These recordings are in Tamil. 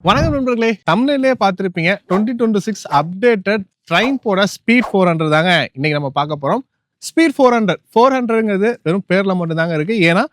வணக்கம் நண்பர்களே, தமிழ்லயே பார்த்திருப்பீங்க 2026 அப்டேட்டட் ட்ரைம்போட ஸ்பீட் 400 தாங்க இன்னைக்கு நம்ம பார்க்க போறோம். ஸ்பீட் 400ங்கிறது வெறும் பேர்ல மட்டும் தாங்க இருக்கு. ஏன்னா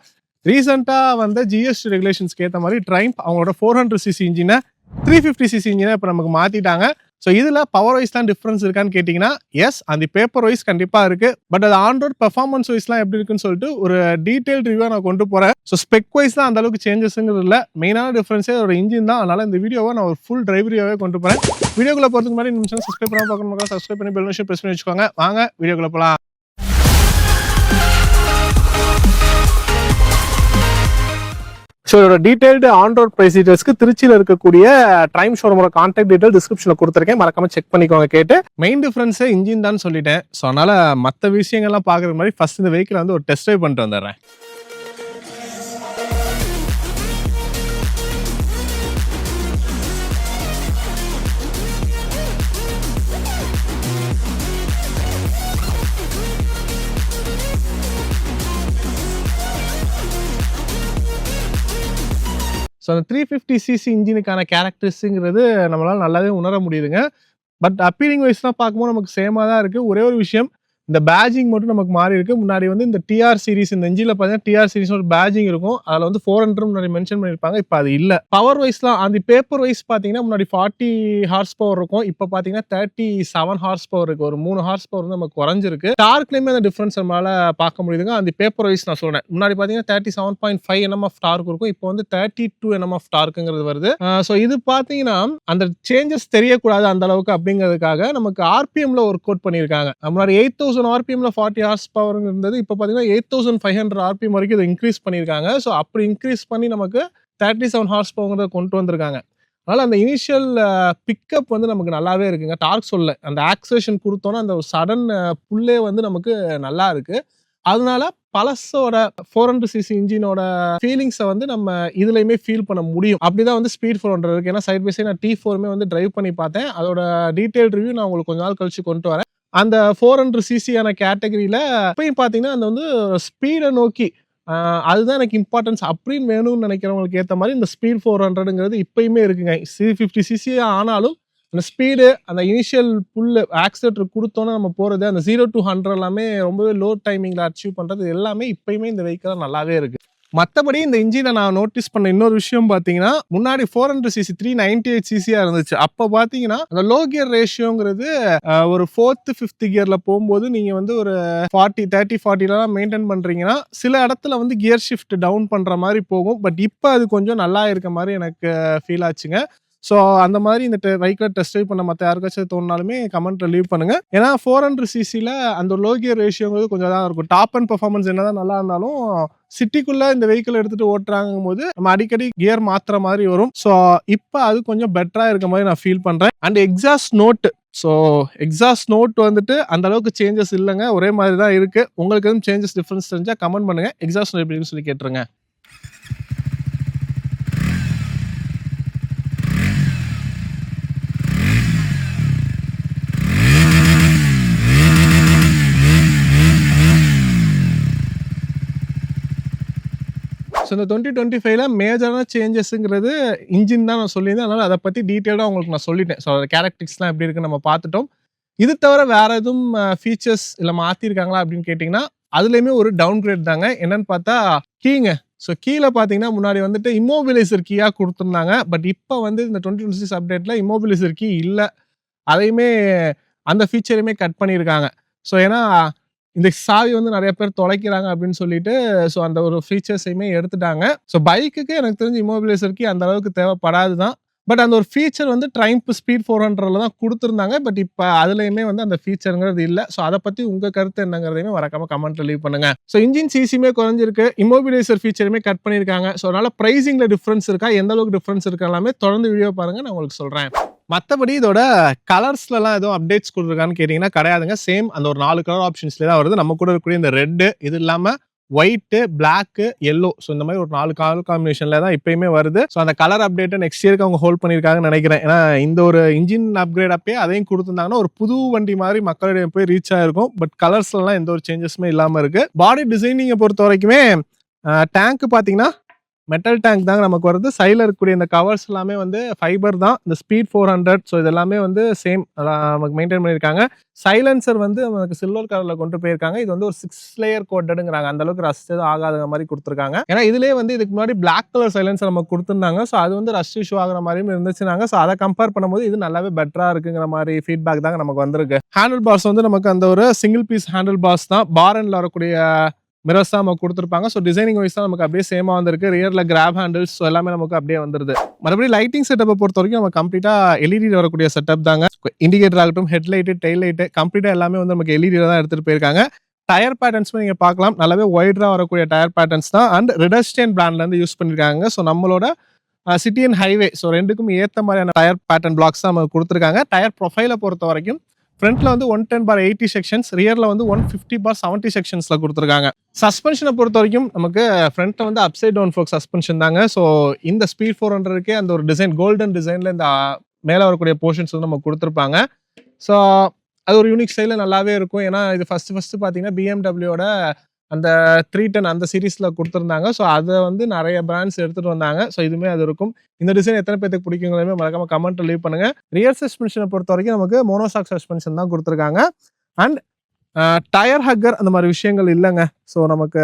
ரீசெண்டா வந்த ஜிஎஸ்டி ரெகுலேஷன்ஸ்க்கு ஏற்ற மாதிரி ட்ரைம்ப் அவங்களோட 400cc இன்ஜினை 350cc இன்ஜினை இப்போ நமக்கு மாத்திட்டாங்க. ஸோ இதுல பவர் வைஸ்லாம் டிஃபரன்ஸ் இருக்கான்னு கேட்டிங்கன்னா எஸ், அந்த பேப்பர் வைஸ் கண்டிப்பா இருக்கு. பட் அது ஆன் ரோட் பெர்ஃபார்மன்ஸ் வைஸ்லாம் எப்படி இருக்குன்னு சொல்லிட்டு ஒரு டீடைல் ரிவ்யூ நான் கொண்டு போறேன். ஸோ ஸ்பெக் வைஸ் தான் அந்த அளவுக்கு சேஞ்சஸ்ங்கிறது இல்லை, மெயினான டிஃபரன்ஸே அதோட இன்ஜின் தான். அதனால இந்த வீடியோவை நான் ஒரு ஃபுல் டிரைவ் ரிவ்யூவே கொண்டு போறேன். வீடியோக்குள்ள போறதுக்கு முன்னாடி நிமிஷம் சப்ஸ்கிரைப் பண்ணாம பார்க்கணும், சப்ஸ்கிரைப் பண்ணி பெல் நோட்டிஃபிகேஷன் பிரஸ் பண்ணி வச்சுக்கோங்க. வாங்க வீடியோக்குள்ள போலாம். ஸோ இதோட டீடைல்டு ஆன் ரோட் ப்ரைஸ் டீடைல்ஸ்க்கு திருச்சியில் இருக்கக்கூடிய ட்ரைம் ஷோரூமோட கான்டாக்ட் டீடைல் டிஸ்கிரிப்ஷனில் கொடுத்துருக்கேன், மறக்காம செக் பண்ணிக்கோங்க. கேட்டு மெயின் டிஃபரன்ஸே இன்ஜின் தான் சொல்லிட்டேன். ஸோ அதனால மற்ற விஷயங்கள்லாம் பார்க்குற மாதிரி ஃபர்ஸ்ட் இந்த வெஹிக்கிள் வந்து ஒரு டெஸ்ட் ட்ரைவ் பண்ணிட்டு வந்துடுறேன். ஸோ அந்த 350cc இன்ஜினுக்கான கேரக்டரிஸ்ங்கிறது நம்மளால நல்லாவே உணர முடியுதுங்க. பட் அப்பீலிங் வைஸ்லாம் பார்க்கும்போது நமக்கு சேமாக தான் இருக்குது. ஒரே ஒரு விஷயம், இந்த பேஜிங் மட்டும் நமக்கு மாறி இருக்கு. முன்னாடி வந்து இந்த டிஆர் சீரிஸ், இந்த இன்ஜினில் பார்த்தீங்கன்னா டிஆர் சீரிஸ் ஒரு பேஜிங் இருக்கும், அதில் வந்து 400 முன்னாடி மென்ஷன் பண்ணியிருப்பாங்க. இப்போ அது இல்லை. பவர் வைஸ்லாம் அந்த பேப்பர் வைஸ் பார்த்தீங்கன்னா முன்னாடி 40 ஹார்ஸ் பவர் இருக்கும், இப்போ பார்த்தீங்கன்னா 37 ஹார்ஸ் பவர் இருக்கு. ஒரு 3 ஹார்ஸ் பவர் வந்து நமக்கு குறைஞ்சிருக்கு. டார்க்லேயுமே அந்த டிஃபரன்ஸ் நம்மளால பார்க்க முடியுதுங்க. அந்த பேப்பர் வைஸ் நான் சொல்றேன், முன்னாடி பார்த்தீங்கன்னா 37.5 Nm ஆஃப் டார்க் இருக்கும், இப்போ வந்து 32 Nm ஆஃப் டார்க்குங்கிறது வருது. ஸோ இது பார்த்தீங்கன்னா அந்த சேஞ்சஸ் தெரியக்கூடாது அந்த அளவுக்கு அப்படிங்கிறதுக்காக நமக்கு ஆர்பிஎம்ல ஒர்க் அவுட் பண்ணியிருக்காங்க. முன்னாடி 8000 ஆர்பிஎம்ல 40 ஹார்ஸ் பவர் இருந்தது, இப்போ பார்த்தீங்கன்னா 8500 ஆர்பிஎம் வரைக்கும் இதை இன்க்ரீஸ் பண்ணியிருக்காங்க. ஸோ அப்படி இன்க்ரீஸ் பண்ணி நமக்கு 37 ஹார்ஸ் பவர்ங்கிறத கொண்டு வந்திருக்காங்க. அதனால அந்த இனிஷியல் பிக்கப் வந்து நமக்கு நல்லாவே இருக்குங்க. டார்க் சொல்ல அந்த ஆக்சலேஷன் கொடுத்தோன்னா அந்த ஒரு சடன் புல்லே வந்து நமக்கு நல்லா இருக்கு. அதனால பழசோட 400cc இன்ஜினோட ஃபீலிங்ஸை வந்து நம்ம இதுலையுமே ஃபீல் பண்ண முடியும். அப்படிதான் வந்து ஸ்பீட் 400 இருக்கு. ஏன்னா சைட் பை சைட் நான் T4மே வந்து டிரைவ் பண்ணி பார்த்தேன். அதோட டீடைல் ரிவ்யூ நான் உங்களுக்கு கொஞ்ச நாள் கழிச்சு கொண்டு வரேன். அந்த 400cc கேட்டகரியில இப்பயும் பார்த்தீங்கன்னா அந்த வந்து ஸ்பீடை நோக்கி அதுதான் எனக்கு இம்பார்ட்டன்ஸ் அப்படின்னு வேணும்னு நினைக்கிறவங்களுக்கு ஏற்ற மாதிரி இந்த ஸ்பீட் 400ங்கிறது இப்பயுமே இருக்குங்க. 350cc ஆனாலும் அந்த ஸ்பீடு, அந்த இனிஷியல் புல் ஆக்சிலேட்டர் கொடுத்தோன்னா நம்ம போகிறது, அந்த 0 to 100 எல்லாமே ரொம்பவே லோ டைமிங்கில் அச்சீவ் பண்ணுறது எல்லாமே இப்பயுமே இந்த வெஹிக்கிள் நல்லாவே இருக்கு. மற்றபடி இந்த இன்ஜினை நான் நோட்டீஸ் பண்ண இன்னொரு விஷயம் பார்த்தீங்கன்னா, முன்னாடி 400cc 398cc இருந்துச்சு. அப்போ பார்த்தீங்கன்னா அந்த லோ கியர் ரேஷியோங்கிறது ஒரு 4th 5th கியர்ல போகும்போது நீங்க வந்து ஒரு 30-40 மெயின்டைன் பண்றீங்கன்னா சில இடத்துல வந்து கியர் ஷிஃப்ட் டவுன் பண்ற மாதிரி போகும். பட் இப்போ அது கொஞ்சம் நல்லா இருக்க மாதிரி எனக்கு ஃபீல் ஆச்சுங்க. ஸோ அந்த மாதிரி இந்த வெஹிக்கிளை டெஸ்ட் ட்ரைவ் பண்ண மற்ற யாருக்காச்சும் தோணுனாலுமே கமெண்ட்ல லீவ் பண்ணுங்க. ஏன்னா 400cc அந்த லோ கியர் ரேஷியோங்கிறது கொஞ்சம் தான் இருக்கும். டாப் அண்ட் பெர்ஃபார்மன்ஸ் என்னதான் நல்லா இருந்தாலும் சிட்டிக்குள்ள இந்த வெஹிக்கிள் எடுத்துட்டு ஓட்டுறாங்கும் போது நம்ம அடிக்கடி கியர் மாத்துற மாதிரி வரும். ஸோ இப்போ அது கொஞ்சம் பெட்டரா இருக்க மாதிரி நான் ஃபீல் பண்றேன். அண்ட் எக்ஸாஸ்ட் நோட் வந்துட்டு அந்த அளவுக்கு சேஞ்சஸ் இல்லைங்க, ஒரே மாதிரி தான் இருக்கு. உங்களுக்கு எதுவும் சேஞ்சஸ் டிஃபரன்ஸ் தெரிஞ்சா கமெண்ட் பண்ணுங்க. எக்ஸாஸ்ட் நோட் எப்படின்னு சொல்லி கேட்டுருங்க. ஸோ இந்த 2025ல மேஜரான சேஞ்சஸ்ங்கிறது இன்ஜின் தான் நான் சொல்லியிருந்தேன். அதனால் அதை பற்றி டீட்டெயிலாக உங்களுக்கு நான் சொல்லிட்டேன். ஸோ அதோட கேரக்டரிஸ்லாம் எப்படி இருக்குன்னு நம்ம பார்த்துட்டோம். இது தவிர வேற எதுவும் ஃபீச்சர்ஸ் இல்லை மாற்றிருக்காங்களா அப்படின்னு கேட்டிங்கன்னா அதுலேயுமே ஒரு டவுன் கிரேட் தாங்க. என்னன்னு பார்த்தா கீங்க. ஸோ கீழே பார்த்தீங்கன்னா முன்னாடி வந்துட்டு இம்மோபிலைசர் கீயாக கொடுத்துருந்தாங்க. பட் இப்போ வந்து இந்த 2026 அப்டேட்டில் இம்மோபிலைசர் கீ இல்லை, அதையுமே அந்த ஃபீச்சரையுமே கட் பண்ணியிருக்காங்க. ஸோ ஏன்னா இந்த சாவி வந்து நிறைய பேர் தொலைக்கிறாங்க அப்படின்னு சொல்லிட்டு ஸோ அந்த ஒரு ஃபீச்சர்ஸையுமே எடுத்துட்டாங்க. ஸோ பைக்குக்கு எனக்கு தெரிஞ்சு இம்மோபிலைசர் கீ அந்த அளவுக்கு தேவைப்படாது தான். பட் அந்த ஒரு ஃபீச்சர் வந்து ட்ரைம்ப் ஸ்பீட் 400ல தான் கொடுத்துருந்தாங்க. பட் இப்போ அதுலையுமே வந்து அந்த ஃபீச்சருங்கிறது இல்லை. ஸோ அதை பற்றி உங்கள் கருத்து என்னங்கிறதையுமே மறக்காம கமெண்ட்ல லீவ் பண்ணுங்க. ஸோ இன்ஜின் சிசியுமே குறைஞ்சிருக்கு, இம்மோபிலைசர் ஃபீச்சருமே கட் பண்ணியிருக்காங்க. ஸோ அதனால ப்ரைஸிங்கில் டிஃப்ரென்ஸ் இருக்கா, எந்த அளவுக்கு டிஃப்ரென்ஸ் இருக்கு எல்லாமே தொடர்ந்து வீடியோ பாருங்க, நான் உங்களுக்கு சொல்கிறேன். மற்றபடி இதோட கலர்ஸ்லாம் எதுவும் அப்டேட்ஸ் கொடுத்துருக்கான்னு கேட்டிங்கன்னா கிடையாதுங்க. சேம் அந்த ஒரு 4 கலர் ஆப்ஷன்ஸ்லேயே தான் வருது. நம்ம கூட இருக்கக்கூடிய இந்த ரெட்டு, இது இல்லாமல் ஒயிட்டு, பிளாக்கு, எல்லோ, ஸோ இந்த மாதிரி ஒரு 4 கலர் காம்பினேஷன்ல தான் இப்பயுமே வருது. ஸோ அந்த கலர் அப்டேட்டை நெக்ஸ்ட் இயருக்கு அவங்க ஹோல்ட் பண்ணியிருக்காங்கன்னு நினைக்கிறேன். ஏன்னா இந்த ஒரு இன்ஜின் அப்கிரேட் அப்பயே அதையும் கொடுத்துருந்தாங்கன்னா ஒரு புது வண்டி மாதிரி மக்களிடையே போய் ரீச் ஆயிருக்கும். பட் கலர்ஸ்லாம் எந்த ஒரு சேஞ்சஸுமே இல்லாமல் இருக்கு. பாடி டிசைனிங்கை பொறுத்த வரைக்குமே டேங்க் பார்த்தீங்கன்னா மெட்டல் டேங்க் தாங்க நமக்கு வருது. சைடுல இருக்கக்கூடிய இந்த கவர்ஸ் எல்லாமே வந்து ஃபைபர் தான். இந்த ஸ்பீட் 400 ஸோ இது எல்லாமே வந்து சேம் நமக்கு மெயின்டெயின் பண்ணியிருக்காங்க. சைலன்சர் வந்து நமக்கு சில்வர் கலர்ல கொண்டு போயிருக்காங்க. இது வந்து ஒரு 6 லேயர் கோட்டடுங்கிறாங்க. அந்த அளவுக்கு ரஸ்ட் எதுவும் ஆகாத மாரி குடுத்துருக்காங்க. ஏன்னா இதுலயே வந்து இதுக்கு முன்னாடி பிளாக் கலர் சைலன்சர் நமக்கு குடுத்துருந்தாங்க. ஸோ அது வந்து ரஸ்ட் இஷ்யூ ஆகுற மாரியும் இருந்துச்சுனாங்க. ஸோ அத கம்பேர் பண்ணும்போது இது நல்லாவே பெட்டரா இருக்குங்கிற மாரி ஃபீட்பேக் தாங்க நமக்கு வந்திருக்கு. ஹேண்டில் பார்ஸ் வந்து நமக்கு அந்த ஒரு சிங்கிள் பீஸ் ஹேண்டில் பார்ஸ் தான். பார் எண்ட்ல வரக்கூடிய மிரர்ஸ் தான் நமக்கு குடுத்துருப்பாங்க. ஸோ டிசைனிங் வைஸ் தான் நமக்கு அப்படியே சேமா வந்திருக்கு. ரியர்ல கிராப் ஹேண்டில்ஸ் ஸோ எல்லாமே நமக்கு அப்படியே வந்துருது. மறுபடியும் லைட்டிங் செட்டப்ப பொறுத்தவரைக்கும் நம்ம கம்ப்ளீட்டா எல்இடில வரக்கூடிய செட்டப் தாங்க. இண்டிகேட்டர் ஆகட்டும், ஹெட் லைட், டெயில் லைட் கம்ப்ளீட்டா எல்லாமே வந்து நமக்கு எல்இடில தான் எடுத்துட்டு போயிருக்காங்க. டயர் பேட்டர்ன்ஸும் நீங்க பார்க்கலாம். நல்லாவே ஒய்டரா வரக்கூடிய டயர் பேட்டர்ன்ஸ் தான். அண்ட் ரிடஸ்டெயின் பிராண்ட்ல இருந்து யூஸ் பண்ணிருக்காங்க. ஸோ நம்மளோட சிட்டி அண்ட் ஹைவே ஸோ 2க்கும் ஏத்த மாதிரியான டயர் பேட்டர்ன் பிளாக்ஸ் தான் நமக்கு குடுத்துருக்காங்க. டயர் ப்ரொஃபைல பொறுத்த வரைக்கும் ஃப்ரண்ட்ல வந்து 110/80 செக்ஷன்ஸ், ரியர்ல வந்து 150/70 செக்ஷன்ஸ்ல குடுத்துருக்காங்க. சஸ்பென்ஷனை பொறுத்த வரைக்கும் நமக்கு ஃப்ரண்ட்ல வந்து அப்சைட் டவுன் ஃபோர்க் சஸ்பென்ஷன் தாங்க. ஸோ இந்த ஸ்பீட் 400க்கே அந்த ஒரு டிசைன் கோல்டன் டிசைன்ல இந்த மேல வரக்கூடிய போர்ஷன்ஸ் வந்து நமக்கு குடுத்துருப்பாங்க. ஸோ அது ஒரு யூனிக் ஸ்டைல்ல நல்லாவே இருக்கும். ஏன்னா இது ஃபர்ஸ்ட் பார்த்தீங்கன்னா பிஎம்டபிள்யூட அந்த 310 அந்த சீரிஸ்ல குடுத்துருந்தாங்க. ஸோ அத வந்து நெறைய பிராண்ட்ஸ் எடுத்துட்டு வந்தாங்க. ஸோ இதுவுமே அது இருக்கும். இந்த டிசைன் எத்தனை பேத்துக்கு பிடிக்குங்கிறதையுமே மறக்காம கமெண்ட்ல லீவ் பண்ணுங்க. ரியர் சஸ்பென்ஷனை பொறுத்த வரைக்கும் நமக்கு மோனோஷாக் சஸ்பென்ஷன் தான் குடுத்துருக்காங்க. அண்ட் டயர் ஹக்கர் அந்த மாரி விஷயங்கள் இல்லங்க. ஸோ நமக்கு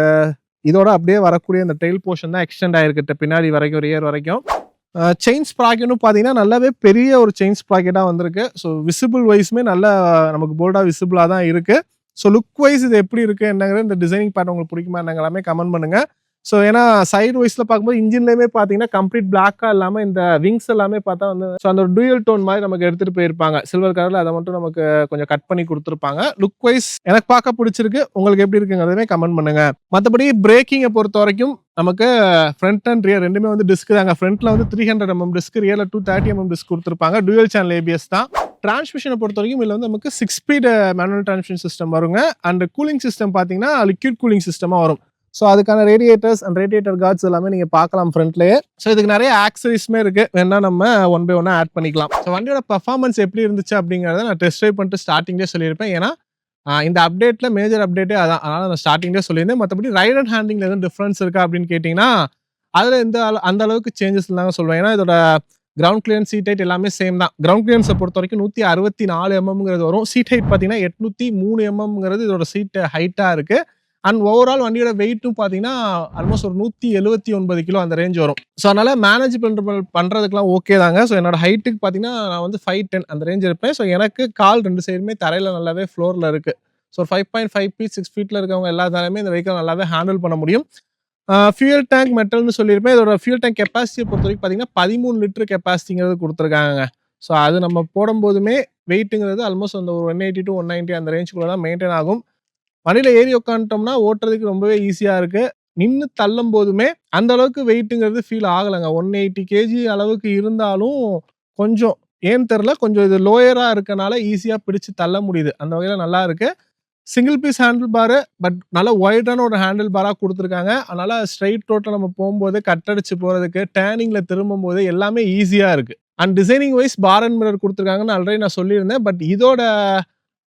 இதோட அப்படியே வரக்கூடிய அந்த டெயில் போர்ஷன் தான் எக்ஸ்டெண்ட் ஆயிருக்கு பின்னாடி வரைக்கும், ரியர் வரைக்கும். செயின் ஸ்ப்ராக்கெட்டும் பார்த்தீங்கன்னா, நல்லாவே பெரிய ஒரு செயின் ஸ்ப்ராக்கெட்டா வந்திருக்கு. ஸோ விசிபிள் வைஸுமே நல்லா நமக்கு போல்டா விசிபிளா தான் இருக்கு. ஸோ லுக் வைஸ் இது எப்படி இருக்கு என்னங்கிறது இந்த டிசைனிங் பேட்டர்ன் உங்களுக்கு பிடிக்குமா என்னங்க எல்லாமே கமெண்ட் பண்ணுங்க. ஸோ ஏன்னா சைடு வைஸ்ல பார்க்கும்போது இன்ஜின்லயுமே பார்த்தீங்கன்னா கம்ப்ளீட் பிளாக்கா இல்லாம இந்த விங்ஸ் எல்லாமே பார்த்தா வந்து ஸோ அந்த ஒரு டூயல் டோன் மாதிரி நமக்கு எடுத்துட்டு போயிருப்பாங்க. சில்வர் கலர்ல அதை மட்டும் நமக்கு கொஞ்சம் கட் பண்ணி கொடுத்துருப்பாங்க. லுக் வைஸ் எனக்கு பார்க்க பிடிச்சிருக்கு. உங்களுக்கு எப்படி இருக்குங்கிறதுமே கமெண்ட் பண்ணுங்க. மற்றபடி பிரேக்கிங்கை பொறுத்த வரைக்கும் நமக்கு ஃப்ரண்ட் அண்ட் ரியர் ரெண்டுமே வந்து டிஸ்க் தாங்க. ஃப்ரண்ட்ல வந்து 300mm டிஸ்க், ரியர்ல 230mm டிஸ்க் கொடுத்துருப்பாங்க. டூயல் சேனல் ஏபிஎஸ் தான். டிரான்ஸ்மிஷனை பொறுத்த வரைக்கும் இதுல வந்து நமக்கு 6 ஸ்பீட் மேனுவல் டிரான்ஸ்மிஷன் சிஸ்டம் வருங்க. அண்ட் கூலிங் சிஸ்டம் பார்த்தீங்கன்னா லிக்விட் கூலிங் சிஸ்டமா வரும். ஸோ அதுக்கான ரேடியேட்டர்ஸ் அண்ட் ரேடியேட்டர் கார்ட்ஸ் எல்லாமே நீங்க பார்க்கலாம் ஃப்ரண்ட்லயே. ஸோ இதுக்கு நிறைய ஆக்சரிஸ்மே இருக்கு. வேணா நம்ம ஒன் பை ஒன்னா ஆட் பண்ணிக்கலாம். ஸோ வண்டியோட பர்ஃபார்மன்ஸ் எப்படி இருந்துச்சு அப்படிங்கறத நான் டெஸ்ட் ட்ரைவ் பண்ணிட்டு ஸ்டார்டிங்லேயே சொல்லியிருப்பேன். ஏன்னா இந்த அப்டேட்ல மேஜர் அப்டேட்டே அதான். அதனால நான் ஸ்டார்டிங்லேயே சொல்லியிருந்தேன். மற்றபடி ரைட் அண்ட் ஹேண்டிங்ல எதுவும் டிஃபரன்ஸ் இருக்கா அப்படின்னு கேட்டீங்கன்னா அதுல அந்த அளவுக்கு சேஞ்சஸ் இல்லைங்க சொல்லுவேன். ஏன்னா இதோட கிரவுண்ட் கிளியரன்ஸ், சீட் ஹைட் எல்லாமே சேம் தான். கிரவுண்ட் கிளியரன்ஸை பொறுத்த வரைக்கும் 164mm வரும். சீட் ஹைட் பார்த்தீங்கன்னா 803mm இதோட சீட் ஹைட்டா இருக்கு. அண்ட் ஓவரால் வண்டியோட வெயிட்டும் பார்த்தீங்கன்னா ஆல்மோஸ்ட் ஒரு 179 கிலோ அந்த ரேஞ்ச் வரும். ஸோ அதனால மேனேஜ் பண்றதுக்குலாம் ஓகே தாங்க. ஸோ என்னோட ஹைட்டுக்கு பார்த்தீங்கன்னா நான் வந்து 5'10" அந்த ரேஞ்ச் இருப்பேன். ஸோ எனக்கு கால் 2 சைடுமே தரையில நல்லாவே ஃப்ளோர்ல இருக்கு. ஸோ 5.5 feet 6 feetல இருக்கவங்க எல்லாத்தாலுமே இந்த வெஹிக்கிள் நல்லாவே ஹேண்டில் பண்ண முடியும். ஃபியூயல் டேங்க் மெட்டல்னு சொல்லியிருப்பேன். இதோட ஃபியூயல் டேங்க் கெப்பாசிட்டியை பொறுத்த வரைக்கும் பார்த்தீங்கன்னா 13 லிட்டர் கெப்பாசிட்டிங்கிறது கொடுத்துருக்காங்க. ஸோ அது நம்ம போடும்போதுமே வெயிட்டுங்கிறது ஆல்மோஸ்ட் அந்த ஒரு 180 to 190 அந்த ரேஞ்சுக்குள்ள தான் மெயின்டைன் ஆகும். வண்டியில ஏறி உட்காந்துட்டோம்னா ஓட்டுறதுக்கு ரொம்பவே ஈஸியா இருக்கு. நின்று தள்ளும் போதுமே அந்த அளவுக்கு வெயிட்டுங்கிறது ஃபீல் ஆகலைங்க. 180 kg அளவுக்கு இருந்தாலும் கொஞ்சம் ஏன்னு தெரியல, கொஞ்சம் இது லோயரா இருக்கனால ஈஸியா பிடிச்சு தள்ள முடியுது. அந்த வகையில நல்லா இருக்கு. சிங்கிள் பீஸ் ஹேண்டில் பாரு பட் நல்ல ஒய்டான ஒரு ஹேண்டில் பாரா கொடுத்துருக்காங்க. அதனால ஸ்ட்ரைட் ரோட்ல நம்ம போகும்போது கட்டடிச்சு போறதுக்கு, டேர்னிங்ல திரும்பும் போது எல்லாமே ஈஸியா இருக்கு. And designing wise bar and mirror கொடுத்துருக்காங்கன்னு ஆல்ரெடி நான் சொல்லியிருந்தேன். பட் இதோட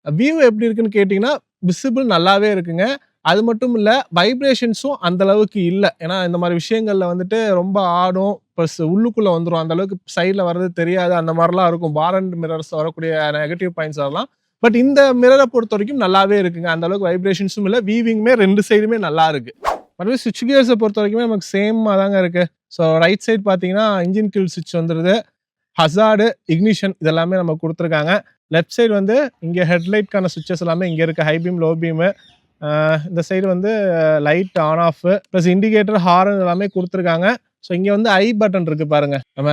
வியூ எப்படி இருக்குன்னு கேட்டீங்கன்னா விசிபிள் நல்லாவே இருக்குங்க. அது மட்டும் இல்ல வைப்ரேஷன்ஸும் அந்த அளவுக்கு இல்ல. ஏன்னா இந்த மாதிரி விஷயங்கள்ல வந்துட்டு ரொம்ப ஆடும், ப்ளஸ் உள்ளுக்குள்ள வந்துரும். அந்த அளவுக்கு சைட்ல வர்றது தெரியாது. அந்த மாதிரிலாம் இருக்கும். பார் அண்ட் மிரர்ஸ் வரக்கூடிய நெகட்டிவ் பாயிண்ட்ஸ் அதெல்லாம். பட் இந்த மிரரை பொறுத்த வரைக்கும் நல்லாவே இருக்குங்க. அந்த அளவுக்கு வைப்ரேஷன்ஸும் இல்ல. வீவிங்குமே 2 சைடுமே நல்லா இருக்கு. மறுபடியும் சுவிட்ச் கியர்ஸை பொறுத்த வரைக்குமே நமக்கு சேமா தாங்க இருக்கு. ஸோ ரைட் சைடு பார்த்தீங்கன்னா இன்ஜின் கில் சுவிட்ச் வந்துருது. ஹசார்டு, இக்னிஷன் இதெல்லாமே நம்ம கொடுத்துருக்காங்க. லெஃப்ட் சைடு வந்து இங்கே ஹெட்லைட்கான சுவிட்சஸ் எல்லாமே இங்கே இருக்குது. High beam, low beam. இந்த சைடு வந்து light on off plus indicator, horn எல்லாமே கொடுத்துருக்காங்க. ஸோ இங்கே வந்து ஐ பட்டன் இருக்குது பாருங்க. நம்ம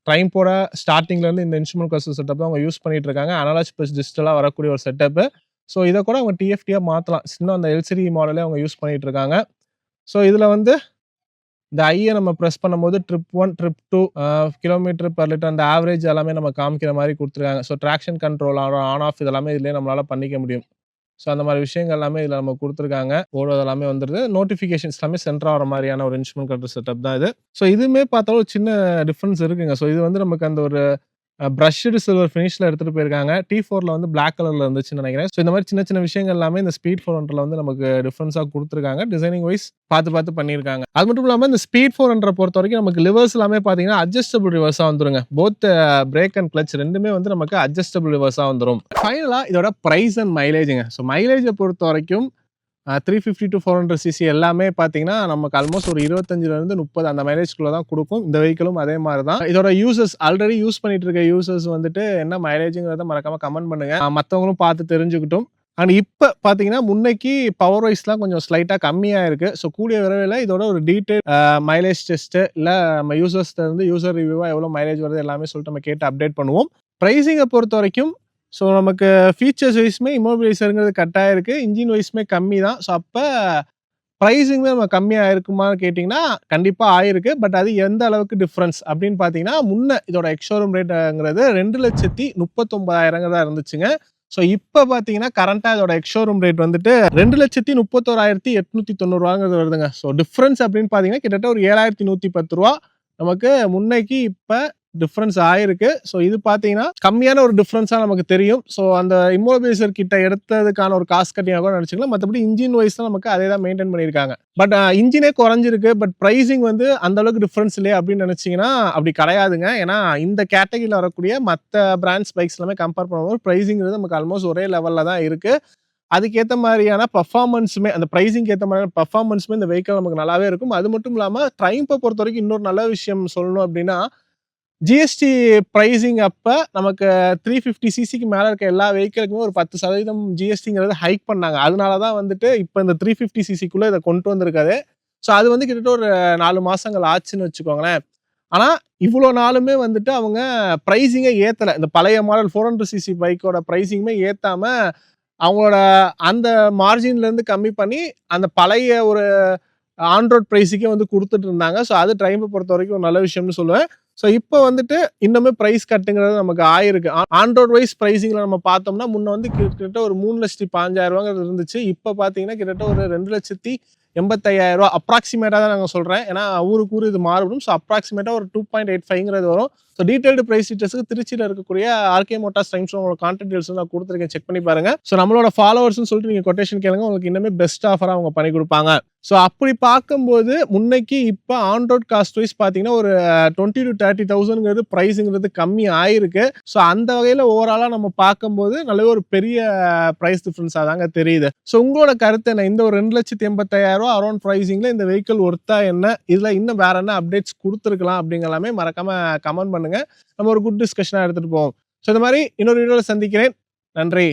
ட்ரைம்போட ஸ்டார்டிங்லேருந்து இந்த இன்ஸ்ட்ருமெண்ட் கிளஸ்டர் செட்டப் அவங்க யூஸ் பண்ணிட்டு இருக்காங்க. அனலாக் ப்ளஸ் டிஜிட்டலாக வரக்கூடிய ஒரு செட்டப்பு. ஸோ இதை கூட அவங்க டிஎஃப்டியாக மாற்றலாம். இன்னும் அந்த எல்சிடி மாடலே அவங்க யூஸ் பண்ணிட்டு இருக்காங்க. ஸோ இதில் வந்து இந்த ஐயை நம்ம ப்ரெஸ் பண்ணும்போது trip 1, trip 2 kilometre per litre அந்த ஆவரேஜ் எல்லாமே நம்ம காமிக்கிற மாதிரி கொடுத்துருக்காங்க. So traction control, on off இதெல்லாமே இதுலேயே நம்மளால பண்ணிக்க முடியும். ஸோ அந்த மாதிரி விஷயங்கள் எல்லாமே இதில் நம்ம கொடுத்துருக்காங்க. ஓடுறது எல்லாமே வந்துடுது. நோட்டிஃபிகேஷன்ஸ் எல்லாமே சென்டர் ஆகிற மாதிரியான ஒரு இன்ஸ்ட்ருமெண்ட் கண்ட்ரோல் செட்டப் தான் இது. ஸோ இதுவுமே பார்த்தாலும் ஒரு சின்ன டிஃப்ரென்ஸ் இருக்குங்க. ஸோ இது வந்து நமக்கு அந்த ஒரு பிரஷ்டு சில்வர் ஃபினிஷ்ல எடுத்துட்டு போயிருக்காங்க. T4ல வந்து பிளாக் கலர்ல இருந்துச்சுன்னு நினைக்கிறேன். ஸோ இந்த மாதிரி சின்ன சின்ன விஷயங்கள் எல்லாமே இந்த ஸ்பீட் 400ல வந்து நமக்கு டிஃபரன்ஸா குடுத்துருக்காங்க. டிசைனிங் வைஸ் பார்த்து பண்ணியிருக்காங்க. அது மட்டும் இல்லாம இந்த ஸ்பீட் 400 பொறுத்தவரைக்கும் நமக்கு லிவர்ஸ் எல்லாமே பார்த்தீங்கன்னா அட்ஜஸ்டபிள் ரிவர்ஸா வந்துருங்க. போத் பிரேக் அண்ட் கிளட்ச் 2மே வந்து நமக்கு அட்ஜஸ்டபிள் ரிவர்ஸா வந்துரும். ஃபைனலா இதோட பிரைஸ் அண்ட் மைலேஜ்ங்க. ஸோ மைலேஜ பொறுத்தவரைக்கும் 350 to 400 சிசி எல்லாமே பார்த்தீங்கன்னா, நமக்கு ஆல்மோஸ்ட் ஒரு 25லேருந்து 30 அந்த மைலேஜ்க்குள்ள தான் குடுக்கும். இந்த வெஹிக்கிளும் அதே மாரி தான். இதோட யூசர்ஸ் ஆல்ரெடி யூஸ் பண்ணிட்டு இருக்க யூசர்ஸ் வந்துட்டு என்ன மைலேஜ்ங்கிறத மறக்காம கமெண்ட் பண்ணுங்க. மத்தவங்களும் பார்த்து தெரிஞ்சுக்கட்டும். அண்ட் இப்ப பார்த்தீங்கன்னா, முன்னைக்கு பவர் வைஸ்லாம் கொஞ்சம் ஸ்லைட்டா கம்மியா இருக்கு. ஸோ கூடிய விரைவில இதோட ஒரு டீட்டெயில் மைலேஜ் டெஸ்ட் இல்ல நம்ம யூசர்ஸ்ட்ட இருந்து யூசர் ரிவ்யூவா எவ்வளோ மைலேஜ் வருது எல்லாமே சொல்லிட்டு நம்ம கேட்டு அப்டேட் பண்ணுவோம். பிரைசிங்க பொறுத்தவரைக்கும் ஸோ நமக்கு ஃபீச்சர்ஸ் வைஸ்மே இம்மோபிலைசருங்கிறது கட்டாயம் இருக்கு. இன்ஜின் வைஸ்மே கம்மி தான். ஸோ அப்ப பிரைஸிங்குமே நம்ம கம்மியா ஆயிருக்குமான்னு கேட்டீங்கன்னா, கண்டிப்பா ஆயிருக்கு. பட் அது எந்த அளவுக்கு டிஃபரன்ஸ் அப்படின்னு பார்த்தீங்கன்னா, முன்ன இதோட எக்ஸ் ஷோரூம் ரேட்ங்கிறது 2,39,000 தான் இருந்துச்சுங்க. ஸோ இப்ப பார்த்தீங்கன்னா, கரண்ட்டா இதோட எக்ஸ் ஷோரூம் ரேட் வந்துட்டு 2,31,890 வருதுங்க. ஸோ டிஃபரன்ஸ் அப்படின்னு பார்த்தீங்கன்னா, கிட்டத்தட்ட ஒரு ரூ. 7,110 நமக்கு முன்னைக்கு இப்ப டிஃபரன்ஸ் ஆயிருக்கு. ஸோ இது பார்த்தீங்கன்னா, கம்மியான ஒரு டிஃபரன்ஸா நமக்கு தெரியும். ஸோ அந்த இம்மோபிலைசர் கிட்ட எடுத்ததுக்கான ஒரு காஸ்ட் கட்டிங்கா கூட நினைச்சுக்கலாம். மத்தபடி இன்ஜின் வைஸ்ல நமக்கு அதே தான் மெயின்டெயின் பண்ணியிருக்காங்க. பட் இன்ஜினே குறைஞ்சிருக்கு. பட் பிரைசிங் வந்து அந்த அளவுக்கு டிஃபரன்ஸ் இல்லையே அப்படின்னு நினைச்சீங்கன்னா, அப்படி கிடையாதுங்க. ஏன்னா இந்த கேட்டகரியில வரக்கூடிய மத்த பிராண்ட்ஸ் பைக்ஸ் எல்லாமே கம்பேர் பண்ணும்போது பிரைசிங்கிறது நமக்கு ஆல்மோஸ்ட் ஒரே லெவல்ல தான் இருக்கு. அதுக்கேத்த மாரியான பெர்ஃபார்மன்ஸுமே அந்த பிரைசிங்க்கு ஏத்த மாதிரியான பெர்ஃபார்மன்ஸுமே இந்த வெஹிக்கிள் நமக்கு நல்லாவே இருக்கும். அது மட்டும் இல்லாம ட்ரையம்ஃப பொறுத்தவரைக்கும் இன்னொரு நல்ல விஷயம் சொல்லணும் அப்படின்னா, ஜிஎஸ்டி பிரைசிங் அப்ப நமக்கு 350 சிசிக்கு மேல இருக்க எல்லா வெஹிக்கிளுக்குமே ஒரு 10% ஜிஎஸ்டிங்கிறது ஹைக் பண்ணாங்க. அதனால தான் வந்துட்டு இப்ப இந்த 350 சிசிக்குள்ள இத கொண்டு வந்திருக்காரு. ஸோ அது வந்து கிட்டத்தட்ட ஒரு 4 மாசங்கள் ஆச்சுன்னு வச்சுக்கோங்களேன். ஆனா இவ்வளோ நாளுமே வந்துட்டு அவங்க பிரைசிங்கே ஏத்தல. இந்த பழைய மாடல் 400 சிசி பைக்கோட பிரைசிங்குமே ஏத்தாம, அவங்களோட அந்த மார்ஜின்ல இருந்து கம்மி பண்ணி அந்த பழைய ஒரு ஆன் ரோட் பிரைஸுக்கே வந்து குடுத்துட்டு இருந்தாங்க. ஸோ அது ட்ரையம்ஃப பொறுத்தவரைக்கும் ஒரு நல்ல விஷயம்னு சொல்லுவேன். ஸோ இப்போ வந்துட்டு இன்னுமே பிரைஸ் கட்டுங்கிறது நமக்கு ஆயிருக்கு. ஆன் ரோட் வைஸ் பிரைசிங்ல நம்ம பார்த்தோம்னா, முன்ன வந்து கிட்டத்தட்ட ஒரு 3,15,000 இருந்துச்சு. இப்போ பார்த்தீங்கன்னா, கிட்டத்தட்ட ஒரு 2,85,000 அப்ராக்ஸிமேட்டா தான் நாங்க சொல்றேன். ஏன்னா ஊருக்கு ஊர் இது மாறுபடும். ஸோ அப்ராக்ஸிமேட்டா ஒரு 2.85 வரும். ஸோ டீடைல்டு பிரைஸ் டீட்டெயில்ஸ்க்கு திருச்சியில இருக்கக்கூடிய ஆர்கே மோட்டார்ஸ் டைம்ஸ் உங்களோட கான்டாக்ட் டீடைல்ஸ் நான் கொடுத்துருக்கேன். செக் பண்ணி பாருங்க. ஸோ நம்மளோட ஃபாலோவர்ஸ்னு சொல்லிட்டு நீங்க கொட்டேஷன் கேளுங்க. உங்களுக்கு இன்னுமே பெஸ்ட் ஆஃபரா அவங்க பண்ணி கொடுப்பாங்க. ஸோ அப்படி பார்க்கும்போது முன்னைக்கு இப்போ ஆன் ரோட் காஸ்ட் வைஸ் பார்த்தீங்கன்னா, ஒரு 20,000 to 30,000 பிரைஸுங்கிறது கம்மி ஆயிருக்கு. ஸோ அந்த வகையில ஓவராலா நம்ம பார்க்கும்போது நல்ல ஒரு பெரிய பிரைஸ் டிஃபரன்ஸா தாங்க தெரியுது. ஸோ உங்களோட கருத்து என்ன? இந்த ஒரு 2,85,000 அரௌண்ட் பிரைசிங்ல இந்த வெஹிக்கிள் ஒர்த்தா என்ன? இதுல இன்னும் வேற என்ன அப்டேட்ஸ் கொடுத்துருக்கலாம் அப்படிங்கலாமே மறக்காம கமெண்ட் பண்ணுங்க. நம்ம ஒரு குட் டிஸ்கஷனா எடுத்துட்டு போவோம். ஸோ இந்த மாதிரி இன்னொரு வீடியோல சந்திக்கிறேன். நன்றி.